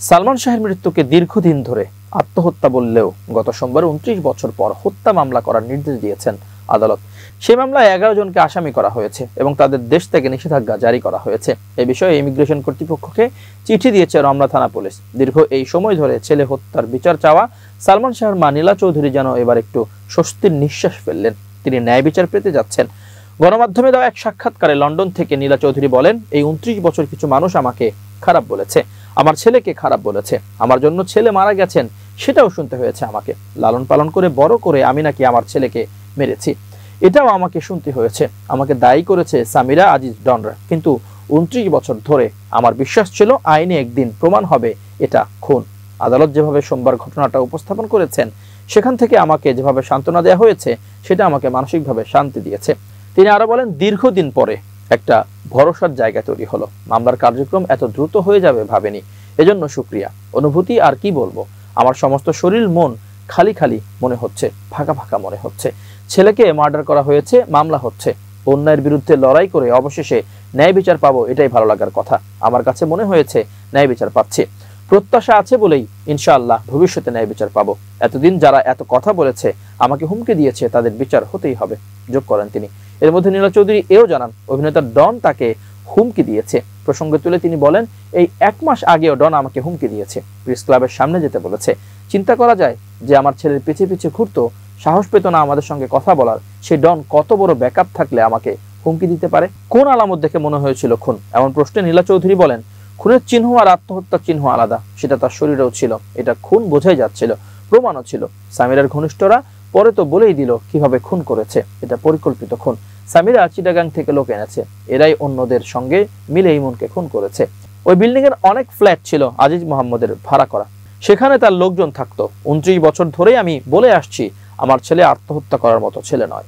সালমান শাহের মৃত্যুকে দীর্ঘদিন ধরে আত্মহত্যা বললেও গত সোমবার 29 বছর পর হত্যা মামলা করার নির্দেশ দিয়েছেন আদালত। সেই মামলায় 11 জনকে আসামি করা হয়েছে এবং তাদের দেশ থেকে নিষেধাজ্ঞা জারি করা হয়েছে। এ বিষয়ে ইমিগ্রেশন কর্তৃপক্ষকে চিঠি দিয়েছে রমনা থানা পুলিশ। দীর্ঘ এই সময় ধরে ছেলে হত্যার বিচার চাওয়া সালমান শাহের মা নীলা চৌধুরী যেন এবার একটু স্বস্তির নিঃশ্বাস ফেললেন। তিনি ন্যায় বিচার পেতে যাচ্ছেন। গণমাধ্যমে দেওয়া এক সাক্ষাৎকারে লন্ডন থেকে নীলা চৌধুরী বলেন, এই 29 বছর কিছু মানুষ আমাকে খারাপ বলেছে, আমার ছেলেকে খারাপ বলেছে, আমার জন্য ছেলে মারা গেছেন সেটাও শুনতে হয়েছে আমাকে। লালন পালন করে বড় করে আমি নাকি আমার ছেলেকে মেরেছি এটাও আমাকে শুনতে হয়েছে। আমাকে দায়ী করেছে সামিরা আজিজ ডনরা। কিন্তু 29 বছর ধরে আমার বিশ্বাস ছিল আইনে একদিন প্রমাণ হবে এটা খুন। আদালত যেভাবে সোমবার ঘটনাটা উপস্থাপন করেছেন সেখান থেকে আমাকে যেভাবে সান্ত্বনা দেওয়া হয়েছে সেটা আমাকে মানসিকভাবে শান্তি দিয়েছে। তিনি আরো বলেন, দীর্ঘদিন পরে একটা ভরসার জায়গা তৈরি হলো। মামলার কার্যক্রম এত দ্রুত হয়ে যাবে ভাবেনি, এজন্য শুকরিয়া। অনুভূতি আর কি বলবো, আমার সমস্ত শরীর মন খালি খালি মনে হচ্ছে, ফাঁকা ফাঁকা মনে হচ্ছে। ছেলেকে মার্ডার করা হয়েছে, মামলা হচ্ছে, অন্যায়ের বিরুদ্ধে লড়াই করে অবশেষে ন্যায় বিচার পাবো, এটাই ভালো লাগার কথা। আমার কাছে মনে হয়েছে ন্যায় বিচার পাচ্ছি, প্রত্যাশা আছে বলেই ইনশাআল্লাহ ভবিষ্যতে ন্যায় বিচার পাবো। এতদিন যারা এত কথা বলেছে, আমাকে হুমকি দিয়েছে, তাদের বিচার হতেই হবে, যোগ করেন তিনি। এর মধ্যে নীলা চৌধুরী এও জানান, অভিনেতা ডন তাকে হুমকি দিয়েছে। প্রসঙ্গে তুলে তিনি বলেন, এই 1 মাস আগেও ডন আমাকে হুমকি দিয়েছে, প্রেস ক্লাবের সামনে যেতে বলেছে। চিন্তা করা যায় যে আমার ছেলের পিছে পিছে ঘুরতো, সাহস পেত না আমাদের সঙ্গে কথা বলার, সেই ডন কত বড় ব্যাকআপ থাকলে আমাকে হুমকি দিতে পারে। কোন আলামত দেখে মনে হয়েছিল খুন? এমন প্রশ্নে নীলা চৌধুরী বলেন, খুনের চিহ্ন আর আত্মহত্যার চিহ্ন আলাদা, সেটা তার শরীরেও ছিল। এটা খুন বোঝাই যাচ্ছিল, প্রমাণও ছিল। সামিরার ঘনিষ্ঠরা পরে তো বলেই দিল কিভাবে খুন করেছে, এটা পরিকল্পিত খুন। সামিরা চিটাগাং থেকে লোক এনেছে, এরাই অন্যদের সঙ্গে মিলে ইমনকে খুন করেছে। ওই বিল্ডিং এর অনেক ফ্ল্যাট ছিল আজিজ মোহাম্মদের ভাড়া করা, সেখানে তার লোকজন থাকতো। 29 বছর ধরেই আমি বলে আসছি আমার ছেলে আত্মহত্যা করার মতো ছেলে নয়।